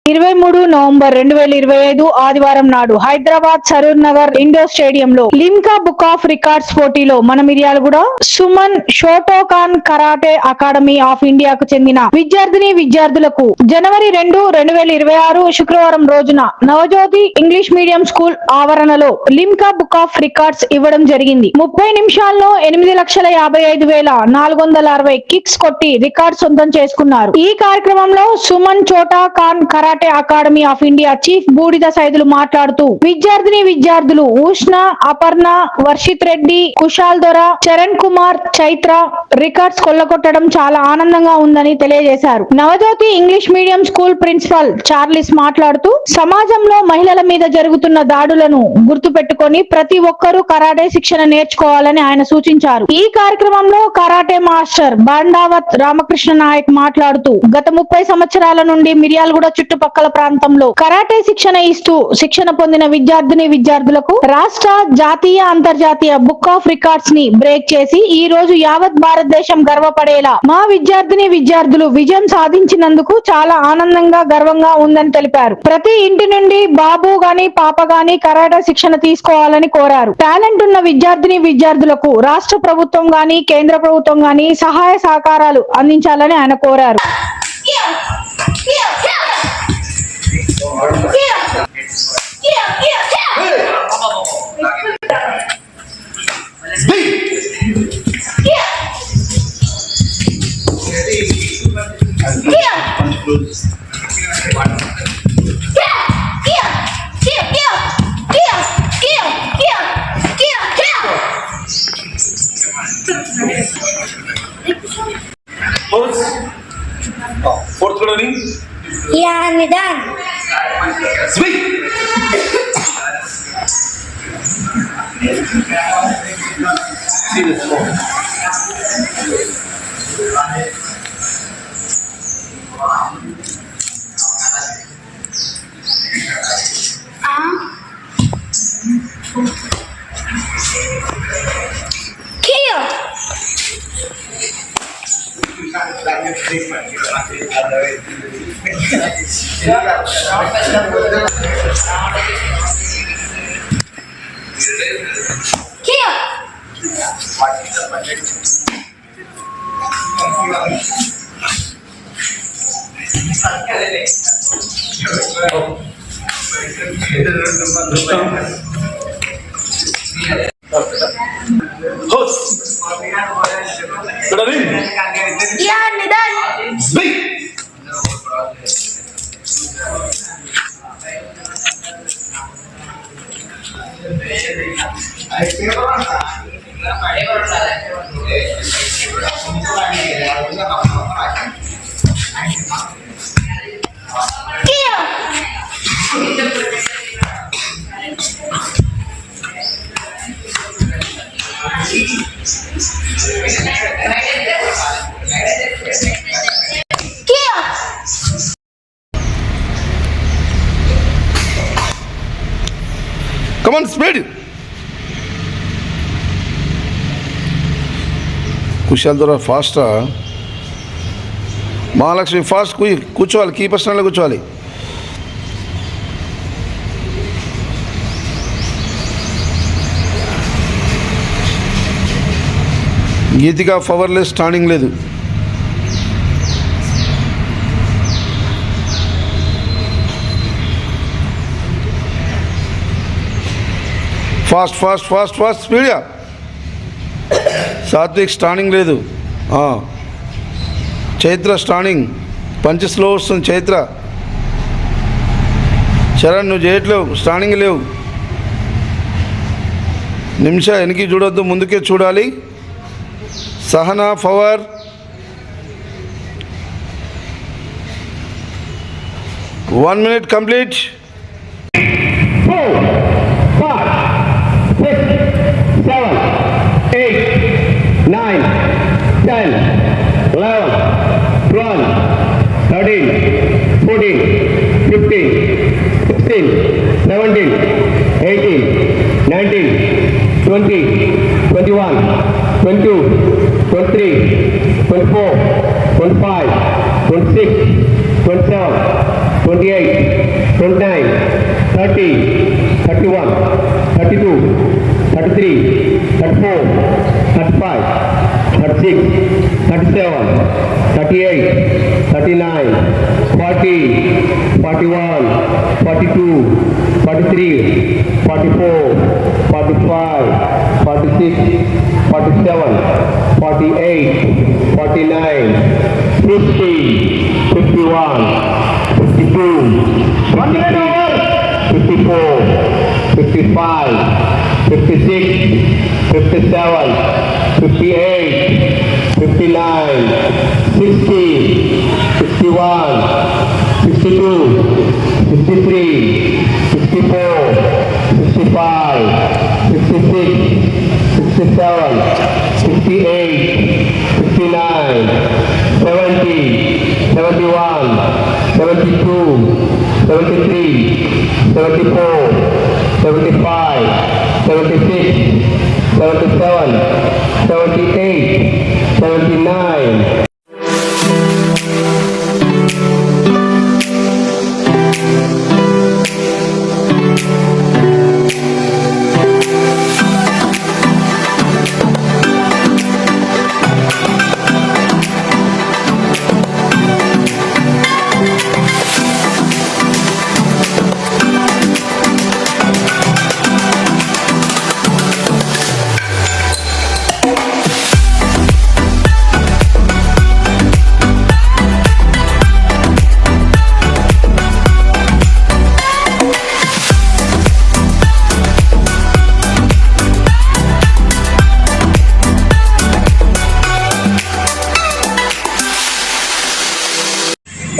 23 November 2025 ఆదివారం నాడు Hyderabad Saroor Nagar indoor స్టేడియంలో లిమ్కా బుక్ ఆఫ్ రికార్డ్స్ పోటీలో మన Miryalaguda Suman Shotokan karate academy of ఇండియాకు చెందిన విద్యార్థులకు జనవరి 2, 2026 శుక్రవారం రోజున నవజ్యోతి ఇంగ్లీష్ మీడియం స్కూల్ ఆవరణలో లిమ్కా బుక్ ఆఫ్ రికార్డ్స్ ఇవ్వడం జరిగింది. 30 నిమిషాల్లో 8,55,460 కిక్స్ కొట్టి రికార్డ్ సొంతం చేసుకున్నారు. ఈ కార్యక్రమంలో Suman Shotokan karate academy of India chief Budida Saidulu మాట్లాడుతూ విద్యార్థులు ఉష్ణ, అపర్ణ, వర్షిత్ రెడ్డి, కుశాల్ దొర, చరణ్ కుమార్, చైత్ర రికార్డ్స్ కొల్లగొట్టడం చాలా ఆనందంగా ఉందని తెలియజేశారు. Navajyothi English medium school principal Charles మాట్లాడుతూ సమాజంలో మహిళల మీద జరుగుతున్న దాడులను గుర్తు పెట్టుకొని ప్రతి ఒక్కరూ కరాటే శిక్షణ నేర్చుకోవాలని ఆయన సూచించారు. ఈ కార్యక్రమంలో కరాటే మాస్టర్ బండావత్ రామకృష్ణ నాయక్ మాట్లాడుతూ గత 30 సంవత్సరాల నుండి మిర్యాలగూడ చుట్టుపక్కల ప్రాంతంలో కరాటే శిక్షణ ఇస్తూ శిక్షణ పొందిన విద్యార్థులకు రాష్ట్ర, జాతీయ, అంతర్జాతీయ బుక్ ఆఫ్ రికార్డ్స్ ని బ్రేక్ చేసి ఈ రోజు యావత్ భారతదేశం గర్వపడేలా మా విద్యార్థులు విజయం సాధించినందుకు చాలా ఆనందంగా, గర్వంగా ఉందని తెలిపారు. ప్రతి ఇంటి నుండి బాబు గాని పాప గాని కరాటే శిక్షణ తీసుకోవాలని కోరారు. టాలెంట్ ఉన్న విద్యార్థులకు రాష్ట్ర ప్రభుత్వం గాని, కేంద్ర ప్రభుత్వం గాని సహాయ సహకారాలు అందించాలని ఆయన కోరారు. Fourth running. Yeah, Nidan. Speak. See this one. Kill. Host. Good evening. Yeah, Nidan. Speak. Come on, speed. Kushal దొర ఫాస్టా? మహాలక్ష్మి ఫాస్ట్ కూర్చోవాలి, కీపర్ స్టాండ్లో కూర్చోవాలి. గీతిక పవర్లెస్ స్టాండింగ్ లేదు. ఫాస్ట్ ఫాస్ట్ ఫాస్ట్ ఫాస్ట్ స్పీడ్గా. సాత్విక్ స్టాండింగ్ లేదు. చైత్ర స్టాండింగ్, పంచ్ స్లో వస్తుంది. చైత్ర, చరణ్ నువ్వు చేయట్లేవు, స్టాండింగ్ లేవు. నిమిష వెనక్కి చూడొద్దు, ముందుకే చూడాలి. Sahana power. One minute complete. 4, 5, 6, 7, 8, 9, 10, 11, 12, 13, 14, 15, 16, 17, 18, 19, 20, 21, 22, 23, 24, 25, 26, 27, 28, 29, 30, 31, 32, 33, 34, 35, 36, 37, 38, 39, 40, 41, 42, 43, 44, 45, 46, 47, 48, 49, 50, 51, 52, 53, 54, 55, 56, 57, 58, 59, 60, 61, 62, 63, 64, 65, 66, 67, 68, 69, 70, 71, 72, 73, 74, 75, 76, 77, 78, 79.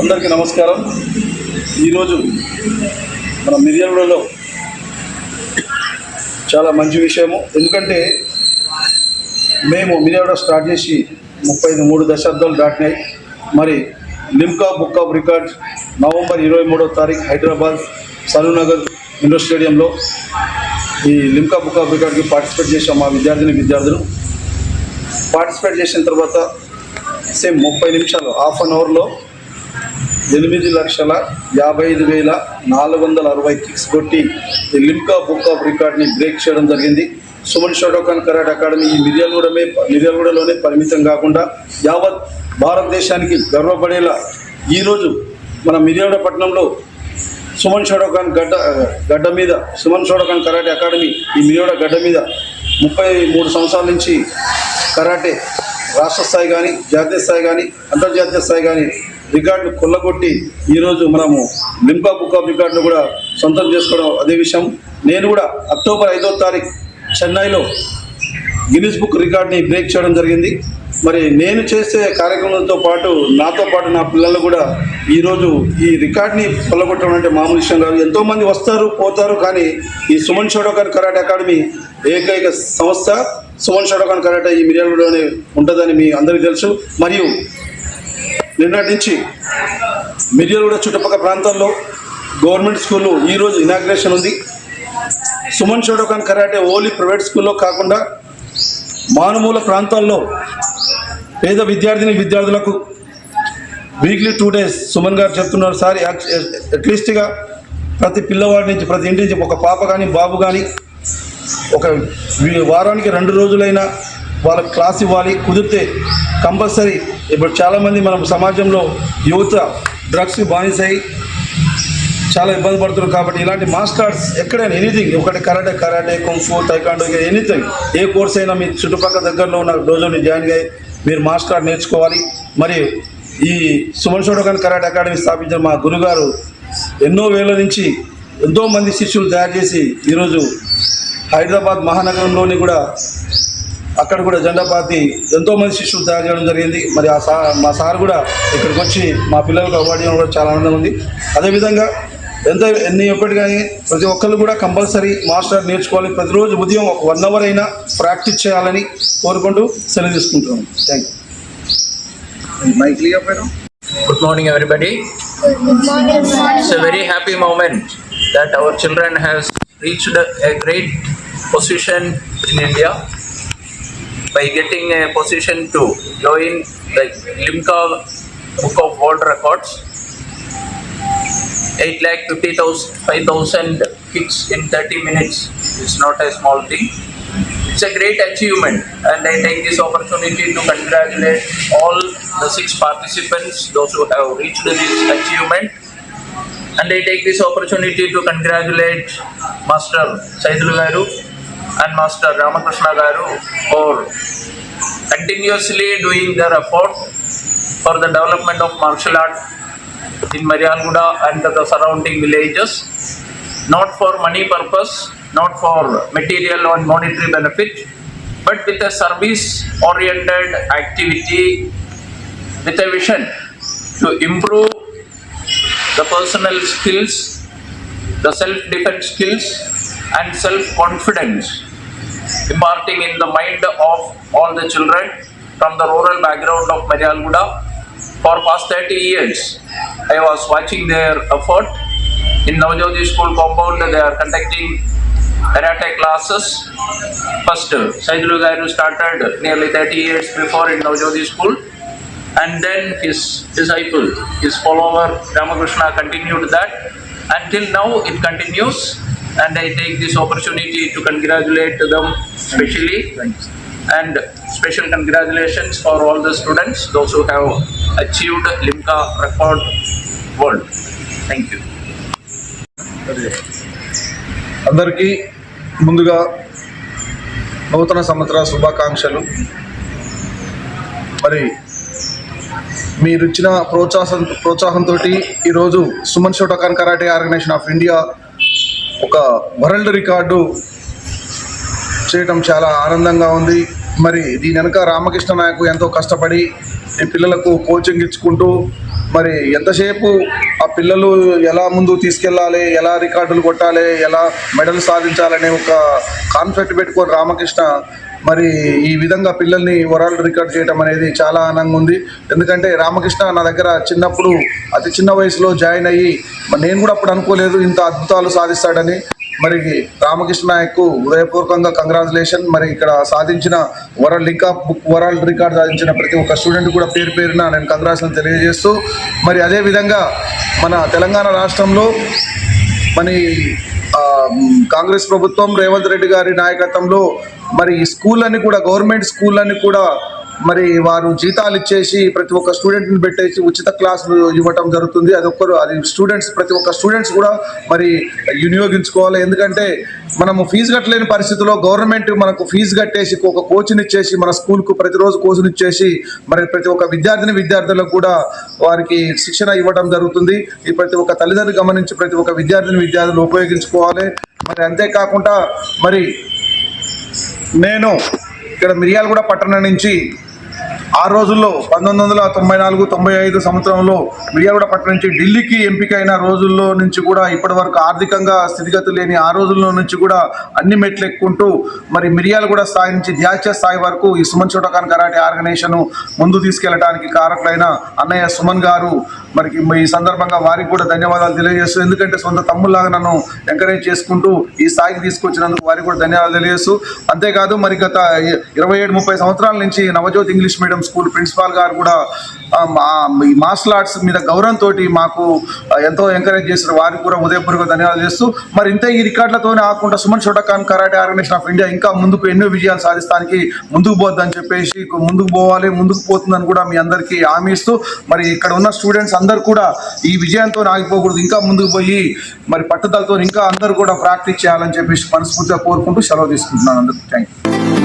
అందరికీ నమస్కారం. ఈరోజు మన మిర్యాలగూడలో చాలా మంచి విషయము. ఎందుకంటే మేము మిర్యాలగూడ స్టార్ట్ చేసి 33 దశాబ్దాలు దాటినాయి. మరి Limca book of records November 23వ తారీఖు హైదరాబాద్ సలూనగర్ ఇండోర్ స్టేడియంలో ఈ లిమ్కా బుక్ ఆఫ్ రికార్డ్కి పార్టిసిపేట్ చేసాం. మా విద్యార్థులు పార్టిసిపేట్ చేసిన తర్వాత సేమ్ 30 నిమిషాలు హాఫ్ అన్ అవర్లో 8,55,460 కిక్స్ కొట్టి ఈ లిమ్కా బుక్ ఆఫ్ రికార్డ్ని బ్రేక్ చేయడం జరిగింది. సుమన్ షోటోకాన్ కరాటే అకాడమీ ఈ మిర్యాలగూడలోనే పరిమితం కాకుండా యావత్ భారతదేశానికి గర్వపడేలా ఈరోజు మన మిర్యాలగూడ పట్టణంలో సుమన్ షోటోకాన్ గడ్డ మీద సుమన్ షోటోకాన్ కరాటే అకాడమీ ఈ మిర్యాలగూడ గడ్డ మీద 33 సంవత్సరాల నుంచి కరాటే రాష్ట్ర స్థాయి కానీ జాతీయ స్థాయి కానీ అంతర్జాతీయ స్థాయి కానీ రికార్డులు కొల్లగొట్టి ఈరోజు మనము లిమ్కా బుక్ ఆఫ్ రికార్డును కూడా సొంతం చేసుకోవడం అదే విషయం. నేను కూడా అక్టోబర్ 5వ తారీఖు చెన్నైలో గిన్నిస్ బుక్ రికార్డ్ని బ్రేక్ చేయడం జరిగింది. మరి నేను చేసే కార్యక్రమంతో పాటు నాతో పాటు నా పిల్లలు కూడా ఈరోజు ఈ రికార్డ్ని కొల్లగొట్టడం అంటే మామూలు విషయం కాదు. ఎంతోమంది వస్తారు పోతారు, కానీ ఈ సుమన్ షోటోకాన్ కరాటే అకాడమీ ఏకైక సంస్థ సుమన్ షోటోకాన్ కరాటే ఈ మిర్యాలగూడలోనే ఉంటుందని మీ అందరికీ తెలుసు. మరియు నిన్నటి నుంచి మిర్యాలగూడ చుట్టుపక్కల ప్రాంతాల్లో గవర్నమెంట్ స్కూళ్ళు ఈరోజు ఇనాగ్రేషన్ ఉంది. Suman Shotokan karate only private స్కూల్లో కాకుండా మారుమూల ప్రాంతాల్లో పేద విద్యార్థులకు వీక్లీ 2 days సుమన్ గారు చెప్తున్నారు సార్, అట్లీస్ట్గా ప్రతి పిల్లవాడి నుంచి ప్రతి ఇంటి నుంచి ఒక పాప కానీ బాబు కానీ ఒక వారానికి 2 రోజులైనా వాళ్ళకి క్లాస్ ఇవ్వాలి. కుదిరితే కంపల్సరీ. ఇప్పుడు చాలామంది మన సమాజంలో యువత డ్రగ్స్కి బానిసై చాలా ఇబ్బంది పడుతున్నారు. కాబట్టి ఇలాంటి మాస్టర్స్ ఎక్కడైనా ఎనీథింగ్ ఒకటి కరాటే కుంఫు తైకాండో ఎనీథింగ్ ఏ కోర్స్ అయినా మీ చుట్టుపక్కల దగ్గరలో ఉన్న డోజోని జాయిన్ అయ్యి మీరు మాస్టర్ నేర్చుకోవాలి. మరి ఈ సుమన్ షోటోకాన్ కరాటే అకాడమీ స్థాపించిన మా గురుగారు ఎన్నో వేల నుంచి ఎంతోమంది శిష్యులు తయారు చేసి ఈరోజు హైదరాబాద్ మహానగరంలోని కూడా అక్కడ కూడా జెండా పాతి ఎంతోమంది శిష్యులు తయారు చేయడం జరిగింది. మరి మా సార్ కూడా ఇక్కడికి వచ్చి మా పిల్లలకు అవార్డు ఇవ్వడం కూడా చాలా ఆనందంగా ఉంది. అదేవిధంగా ఎన్ని ఒక్కటి కానీ ప్రతి ఒక్కరు కూడా కంపల్సరీ మాస్టర్ నేర్చుకోవాలి. ప్రతిరోజు ఉదయం ఒక 1 hour అయినా ప్రాక్టీస్ చేయాలని కోరుకుంటూ సెలవు తీసుకుంటున్నాను. Thank you. Good morning, everybody. It's a very happy moment that our children has reached a great position in India by getting a position to join the Limca Book of World Records. 8,50,000 kicks in 30 minutes is not a small thing. It's a great achievement, and I take this opportunity to congratulate all the 6 participants, those who have reached this achievement. And I take this opportunity to congratulate Master Saidulu Garu and Master Ramakrishna Garu for continuously doing their effort for the development of martial art in Miryalguda and the surrounding villages, not for money purpose, not for material or monetary benefit, but with a service-oriented activity, with a vision to improve the personal skills, the self-defense skills, and self-confidence, imparting in the mind of all the children from the rural background of Miryalguda. For past 30 years, I was watching their effort. In Navajyoti School compound, they are conducting karate classes. First, Saidulu Garu started nearly 30 years before in Navajyoti School, and then his disciple, his follower Ramakrishna continued that. Until now it continues, and I take this opportunity to congratulate them specially, and special congratulations for all the students, those who have achieved Limca record world. Thank you. అందరికీ ముందుగా నూతన సంవత్సర శుభాకాంక్షలు. మరి మీరు ఇచ్చిన ప్రోత్సాహంతో ఈరోజు Suman Shotokan karate organisation of India ఒక వరల్డ్ రికార్డు చేయటం చాలా ఆనందంగా ఉంది. మరి దీని వెనక రామకృష్ణ నాయకు ఎంతో కష్టపడి ఈ పిల్లలకు కోచింగ్ ఇచ్చుకుంటూ మరి ఎంతసేపు ఆ పిల్లలు ఎలా ముందు తీసుకెళ్ళాలి, ఎలా రికార్డులు కొట్టాలి, ఎలా మెడల్ సాధించాలనే ఒక కాన్సెప్ట్ పెట్టుకొని రామకృష్ణ మరి ఈ విధంగా పిల్లల్ని వరల్డ్ రికార్డ్ చేయడం అనేది చాలా ఆనందంగా ఉంది. ఎందుకంటే రామకృష్ణ నా దగ్గర చిన్నప్పుడు అతి చిన్న వయసులో జాయిన్ అయ్యి నేను కూడా అప్పుడు అనుకోలేదు ఇంత అద్భుతాలు సాధిస్తాడని. మరి రామకృష్ణ నాయకు హృదయపూర్వకంగా కంగ్రాచులేషన్. మరి ఇక్కడ సాధించిన వరల్డ్ రికార్డ్ సాధించిన ప్రతి ఒక్క స్టూడెంట్ కూడా పేరు పేరున నేను కంగ్రాచులేషన్ తెలియజేస్తూ, మరి అదేవిధంగా మన తెలంగాణ రాష్ట్రంలో మరి కాంగ్రెస్ ప్రభుత్వం రేవంత్ రెడ్డి గారి నాయకత్వంలో మరి స్కూళ్ళని కూడా గవర్నమెంట్ స్కూళ్ళని కూడా మరి వారు జీతాలు ఇచ్చేసి ప్రతి ఒక్క స్టూడెంట్ని పెట్టేసి ఉచిత క్లాసులు ఇవ్వటం జరుగుతుంది. అది ప్రతి ఒక్క స్టూడెంట్స్ కూడా మరి వినియోగించుకోవాలి. ఎందుకంటే మనము ఫీజు కట్టలేని పరిస్థితుల్లో గవర్నమెంట్ మనకు ఫీజు కట్టేసి ఒక కోచ్ని ఇచ్చేసి మన స్కూల్కు ప్రతిరోజు కోచ్ని ఇచ్చేసి మరి ప్రతి ఒక్క విద్యార్థులకు కూడా వారికి శిక్షణ ఇవ్వడం జరుగుతుంది. ఈ ప్రతి ఒక్క తల్లిదండ్రులు గమనించి ప్రతి ఒక్క విద్యార్థులు ఉపయోగించుకోవాలి. మరి అంతేకాకుండా మరి నేను ఇక్కడ మిర్యాలగూడ పట్టణం నుంచి ఆ రోజుల్లో 1994-95 సంవత్సరంలో మిర్యాలగూడ పట్టణం నుంచి ఢిల్లీకి ఎంపికైన రోజుల్లో నుంచి కూడా ఇప్పటి వరకు ఆర్థికంగా స్థితిగతులు లేని ఆ రోజుల్లో నుంచి కూడా అన్ని మెట్లు ఎక్కుంటూ మరి మిర్యాలగూడ స్థాయి నుంచి జాతీయ స్థాయి వరకు ఈ సుమన్ షోటోకాన్ కరాటే ఆర్గనైజేషన్ ముందు తీసుకెళ్లడానికి కారకులైన అన్నయ్య సుమన్ గారు మరి ఈ సందర్భంగా వారికి కూడా ధన్యవాదాలు తెలియజేస్తూ, ఎందుకంటే సొంత తమ్ముళ్లాగా నన్ను ఎంకరేజ్ చేసుకుంటూ ఈ స్థాయికి తీసుకొచ్చినందుకు వారికి కూడా ధన్యవాదాలు తెలియజేస్తూ, అంతేకాదు మరి గత 27-30 సంవత్సరాల నుంచి Navajyothi English medium school principal గారు కూడా ఈ మార్షల్ ఆర్ట్స్ మీద గౌరవంతో మాకు ఎంతో ఎంకరేజ్ చేశారు. వారికి కూడా ఉదయపూర్వక ధన్యవాదాలు చేస్తూ, మరి ఇంత ఈ రికార్డులతోనే ఆకుండా Suman Shotokan karate organisation of India ఇంకా ముందుకు ఎన్నో విజయాలు సాధిస్తానికి ముందుకు పోద్దని చెప్పేసి ముందుకు పోతుందని కూడా మీ అందరికీ హామీ ఇస్తూ, మరి ఇక్కడ ఉన్న స్టూడెంట్స్ అందరూ కూడా ఈ విజయంతో ఆగిపోకూడదు, ఇంకా ముందుకు పోయి మరి పట్టుదలతో ఇంకా అందరూ కూడా ప్రాక్టీస్ చేయాలని చెప్పేసి మనస్ఫూర్తిగా కోరుకుంటూ సెలవు తీసుకుంటున్నాను. అందరికీ థ్యాంక్ యూ.